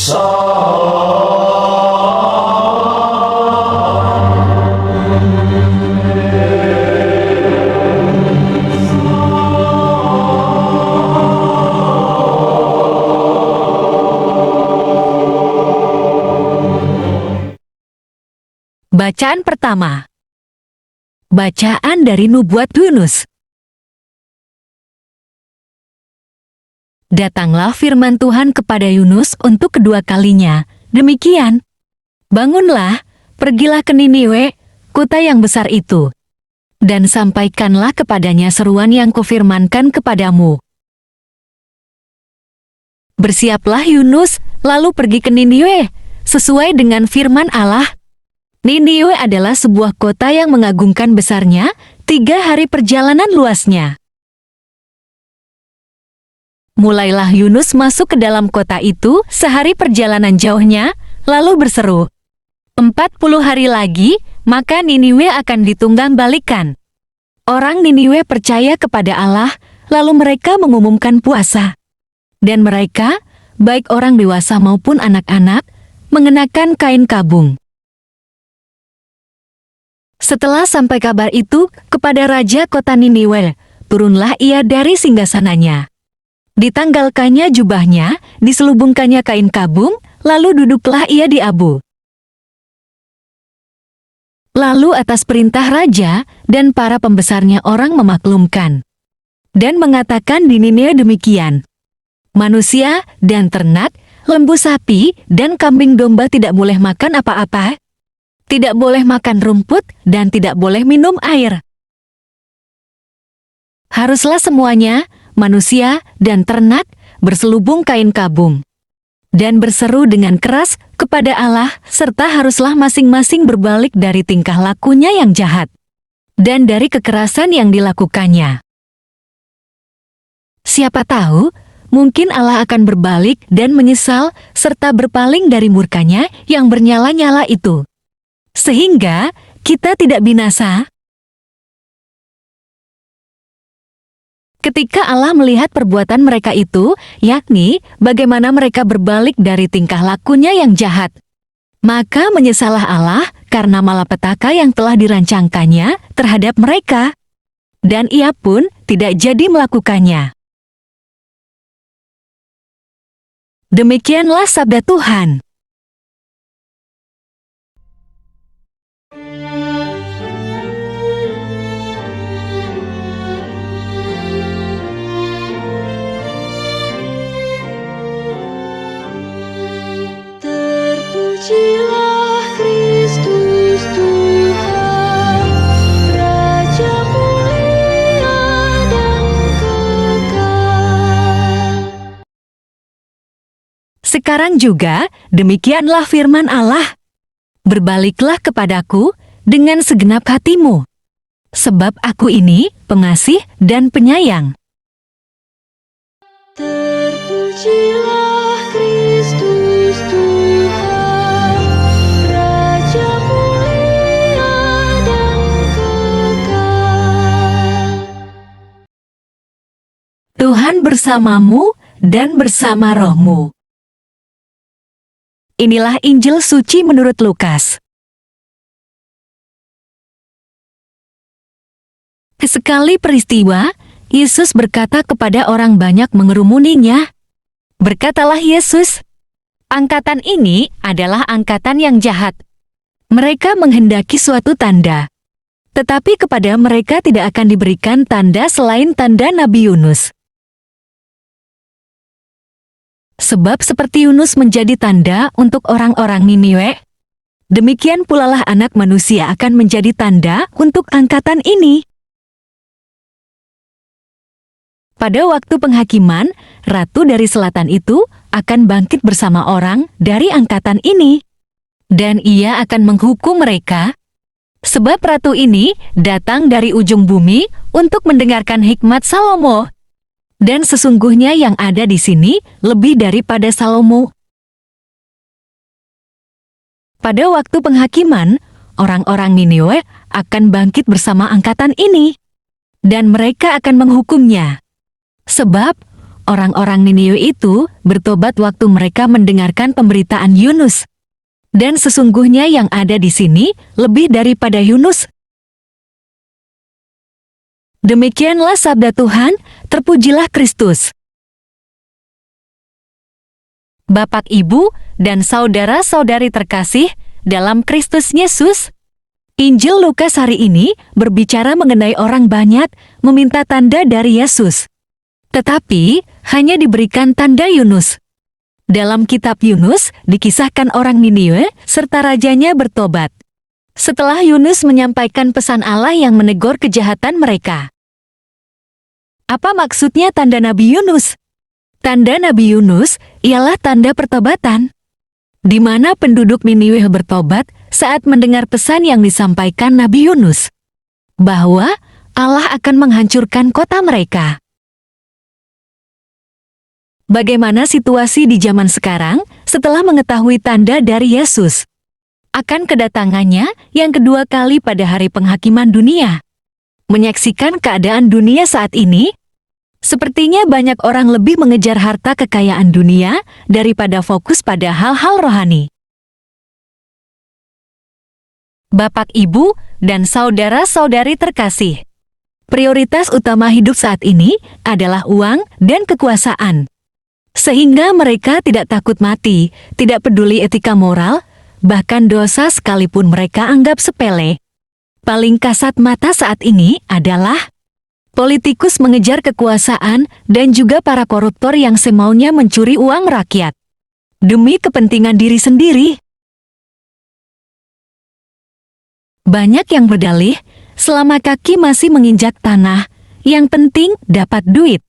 Bacaan pertama. Bacaan dari Nubuat Yunus. Datanglah firman Tuhan kepada Yunus untuk kedua kalinya. Demikian, bangunlah, pergilah ke Niniwe, kota yang besar itu, dan sampaikanlah kepadanya seruan yang kufirmankan kepadamu. Bersiaplah Yunus, lalu pergi ke Niniwe, sesuai dengan firman Allah. Niniwe adalah sebuah kota yang mengagumkan besarnya, 3 hari perjalanan luasnya. Mulailah Yunus masuk ke dalam kota itu sehari perjalanan jauhnya, lalu berseru, 40 hari lagi, maka Niniwe akan ditunggang balikan. Orang Niniwe percaya kepada Allah, lalu mereka mengumumkan puasa. Dan mereka, baik orang dewasa maupun anak-anak, mengenakan kain kabung. Setelah sampai kabar itu kepada Raja kota Niniwe, turunlah ia dari singgasananya. Ditanggalkannya jubahnya, diselubungkannya kain kabung, lalu duduklah ia di abu. Lalu atas perintah raja dan para pembesarnya orang memaklumkan dan mengatakan di Niniwe demikian, manusia dan ternak, lembu sapi dan kambing domba tidak boleh makan apa-apa, tidak boleh makan rumput, dan tidak boleh minum air. Haruslah semuanya, manusia dan ternak, berselubung kain kabung, dan berseru dengan keras kepada Allah, serta haruslah masing-masing berbalik dari tingkah lakunya yang jahat, dan dari kekerasan yang dilakukannya. Siapa tahu, mungkin Allah akan berbalik dan menyesal, serta berpaling dari murkanya yang bernyala-nyala itu, sehingga kita tidak binasa. Ketika Allah melihat perbuatan mereka itu, yakni bagaimana mereka berbalik dari tingkah lakunya yang jahat, maka menyesallah Allah karena malapetaka yang telah dirancangkannya terhadap mereka, dan ia pun tidak jadi melakukannya. Demikianlah sabda Tuhan. Terpujilah Kristus Tuhan, Raja mulia dan kekal. Sekarang juga, demikianlah firman Allah. Berbaliklah kepadaku dengan segenap hatimu, sebab aku ini pengasih dan penyayang. Terpujilah Kristus Tuhan, Raja mulia dan kekal. Tuhan bersamamu dan bersama rohmu. Inilah Injil suci menurut Lukas. Sekali peristiwa, Yesus berkata kepada orang banyak mengerumuninya. Berkatalah Yesus, angkatan ini adalah angkatan yang jahat. Mereka menghendaki suatu tanda, tetapi kepada mereka tidak akan diberikan tanda selain tanda Nabi Yunus. Sebab seperti Yunus menjadi tanda untuk orang-orang Niniwe, demikian pulalah Anak Manusia akan menjadi tanda untuk angkatan ini. Pada waktu penghakiman, ratu dari selatan itu akan bangkit bersama orang dari angkatan ini, dan ia akan menghukum mereka, sebab ratu ini datang dari ujung bumi untuk mendengarkan hikmat Salomo. Dan sesungguhnya yang ada di sini lebih daripada Salomo. Pada waktu penghakiman, orang-orang Niniwe akan bangkit bersama angkatan ini, dan mereka akan menghukumnya. Sebab Orang-orang Niniwe itu bertobat waktu mereka mendengarkan pemberitaan Yunus. Dan sesungguhnya yang ada di sini lebih daripada Yunus. Demikianlah sabda Tuhan, terpujilah Kristus. Bapak, Ibu, dan saudara-saudari terkasih dalam Kristus Yesus, Injil Lukas hari ini berbicara mengenai orang banyak meminta tanda dari Yesus. Tetapi hanya diberikan tanda Yunus. Dalam kitab Yunus dikisahkan orang Niniwe serta rajanya bertobat. Setelah Yunus menyampaikan pesan Allah yang menegur kejahatan mereka. Apa maksudnya tanda Nabi Yunus? Tanda Nabi Yunus ialah tanda pertobatan, di mana penduduk Niniwe bertobat saat mendengar pesan yang disampaikan Nabi Yunus, bahwa Allah akan menghancurkan kota mereka. Bagaimana situasi di zaman sekarang setelah mengetahui tanda dari Yesus akan kedatangannya yang kedua kali pada hari penghakiman dunia? Menyaksikan keadaan dunia saat ini, sepertinya banyak orang lebih mengejar harta kekayaan dunia daripada fokus pada hal-hal rohani. Bapak, Ibu, dan saudara-saudari terkasih, prioritas utama hidup saat ini adalah uang dan kekuasaan. Sehingga mereka tidak takut mati, tidak peduli etika moral, bahkan dosa sekalipun mereka anggap sepele. Paling kasat mata saat ini adalah politikus mengejar kekuasaan dan juga para koruptor yang semaunya mencuri uang rakyat demi kepentingan diri sendiri. Banyak yang berdalih, selama kaki masih menginjak tanah, yang penting dapat duit.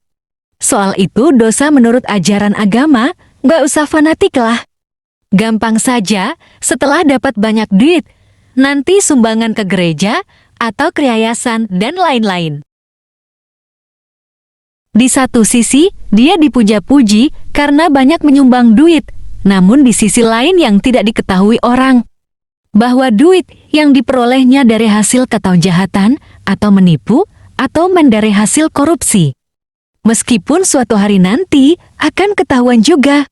Soal itu dosa menurut ajaran agama, gak usah fanatik lah. Gampang saja, setelah dapat banyak duit, nanti sumbangan ke gereja atau ke yayasan dan lain-lain. Di satu sisi, dia dipuja-puji karena banyak menyumbang duit, namun di sisi lain yang tidak diketahui orang, bahwa duit yang diperolehnya dari hasil kejahatan atau menipu atau dari hasil korupsi. Meskipun suatu hari nanti akan ketahuan juga.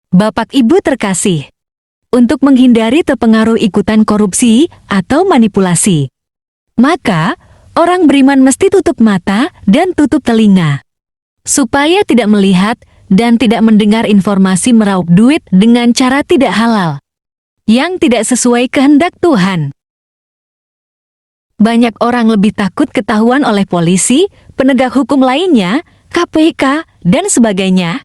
Bapak, Ibu terkasih, untuk menghindari terpengaruh ikutan korupsi atau manipulasi, maka orang beriman mesti tutup mata dan tutup telinga, supaya tidak melihat dan tidak mendengar informasi meraup duit dengan cara tidak halal, yang tidak sesuai kehendak Tuhan. Banyak orang lebih takut ketahuan oleh polisi, penegak hukum lainnya, KPK, dan sebagainya,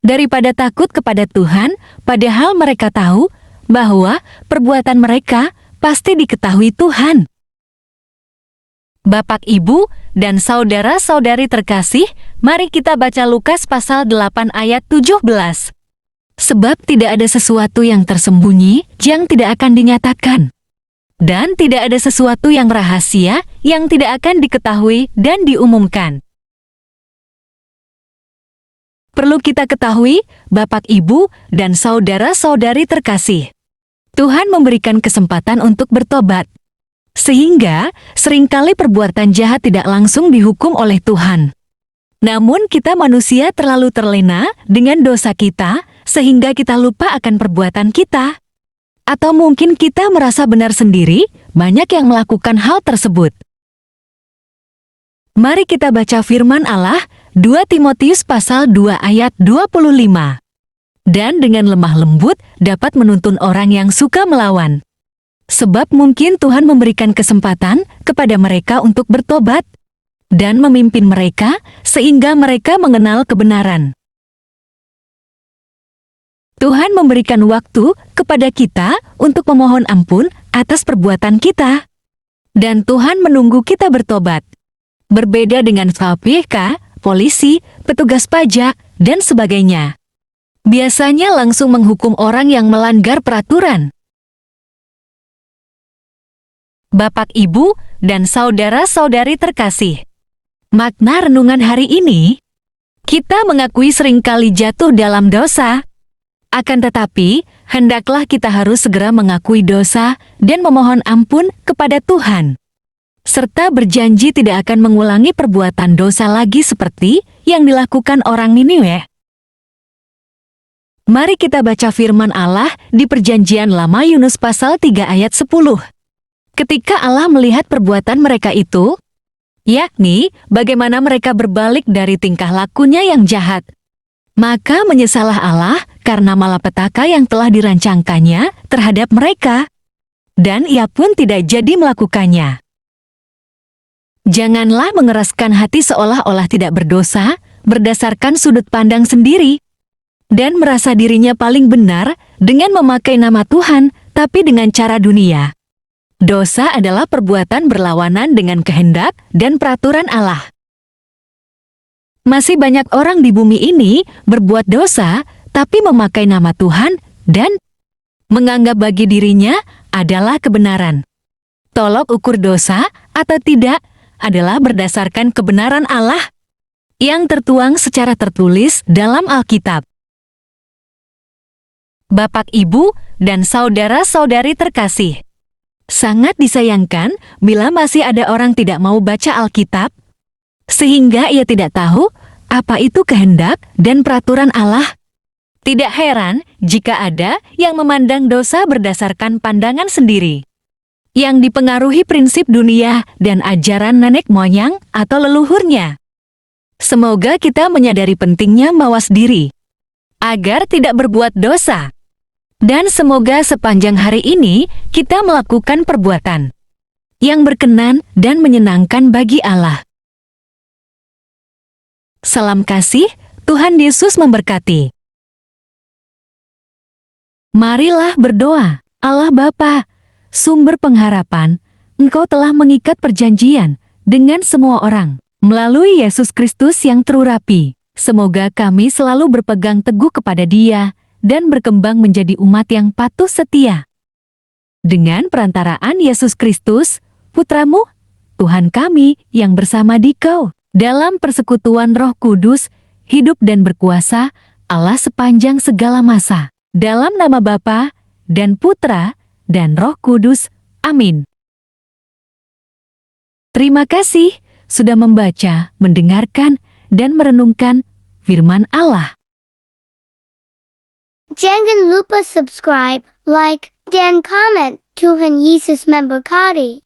daripada takut kepada Tuhan, padahal mereka tahu bahwa perbuatan mereka pasti diketahui Tuhan. Bapak, Ibu, dan saudara-saudari terkasih, mari kita baca Lukas pasal 8 ayat 17. Sebab tidak ada sesuatu yang tersembunyi yang tidak akan dinyatakan, dan tidak ada sesuatu yang rahasia yang tidak akan diketahui dan diumumkan. Perlu kita ketahui, Bapak, Ibu, dan saudara-saudari terkasih, Tuhan memberikan kesempatan untuk bertobat, sehingga seringkali perbuatan jahat tidak langsung dihukum oleh Tuhan. Namun kita manusia terlalu terlena dengan dosa kita, sehingga kita lupa akan perbuatan kita. Atau mungkin kita merasa benar sendiri, banyak yang melakukan hal tersebut. Mari kita baca firman Allah, 2 Timotius pasal 2 ayat 25. Dan dengan lemah lembut dapat menuntun orang yang suka melawan. Sebab mungkin Tuhan memberikan kesempatan kepada mereka untuk bertobat dan memimpin mereka sehingga mereka mengenal kebenaran. Tuhan memberikan waktu kepada kita untuk memohon ampun atas perbuatan kita. Dan Tuhan menunggu kita bertobat. Berbeda dengan KPK, polisi, petugas pajak, dan sebagainya. Biasanya langsung menghukum orang yang melanggar peraturan. Bapak, Ibu, dan saudara-saudari terkasih, makna renungan hari ini, kita mengakui seringkali jatuh dalam dosa. Akan tetapi, hendaklah kita harus segera mengakui dosa dan memohon ampun kepada Tuhan. serta berjanji tidak akan mengulangi perbuatan dosa lagi seperti yang dilakukan orang Niniwe. Mari kita baca firman Allah di Perjanjian Lama Yunus pasal 3 ayat 10. Ketika Allah melihat perbuatan mereka itu, yakni bagaimana mereka berbalik dari tingkah lakunya yang jahat, maka menyesallah Allah karena malapetaka yang telah dirancangkannya terhadap mereka, dan Ia pun tidak jadi melakukannya. Janganlah mengeraskan hati seolah-olah tidak berdosa berdasarkan sudut pandang sendiri, dan merasa dirinya paling benar dengan memakai nama Tuhan, tapi dengan cara dunia. Dosa adalah perbuatan berlawanan dengan kehendak dan peraturan Allah. Masih banyak orang di bumi ini berbuat dosa, tapi memakai nama Tuhan dan menganggap bagi dirinya adalah kebenaran. Tolok ukur dosa atau tidak adalah berdasarkan kebenaran Allah yang tertuang secara tertulis dalam Alkitab. Bapak, Ibu, dan saudara-saudari terkasih, sangat disayangkan bila masih ada orang tidak mau baca Alkitab, sehingga ia tidak tahu apa itu kehendak dan peraturan Allah. Tidak heran jika ada yang memandang dosa berdasarkan pandangan sendiri, yang dipengaruhi prinsip dunia dan ajaran nenek moyang atau leluhurnya. Semoga kita menyadari pentingnya mawas diri, agar tidak berbuat dosa. Dan semoga sepanjang hari ini kita melakukan perbuatan yang berkenan dan menyenangkan bagi Allah. Salam kasih, Tuhan Yesus memberkati. Marilah berdoa. Allah Bapa, sumber pengharapan, Engkau telah mengikat perjanjian dengan semua orang melalui Yesus Kristus yang terurapi. Semoga kami selalu berpegang teguh kepada Dia dan berkembang menjadi umat yang patuh setia. Dengan perantaraan Yesus Kristus, Putra-Mu, Tuhan kami yang bersama Dikau, dalam persekutuan Roh Kudus, hidup dan berkuasa, Allah sepanjang segala masa. Dalam nama Bapa dan Putra dan Roh Kudus. Amin. Terima kasih sudah membaca, mendengarkan, dan merenungkan firman Allah. Jangan lupa subscribe, like, dan comment. Tuhan Yesus memberkati.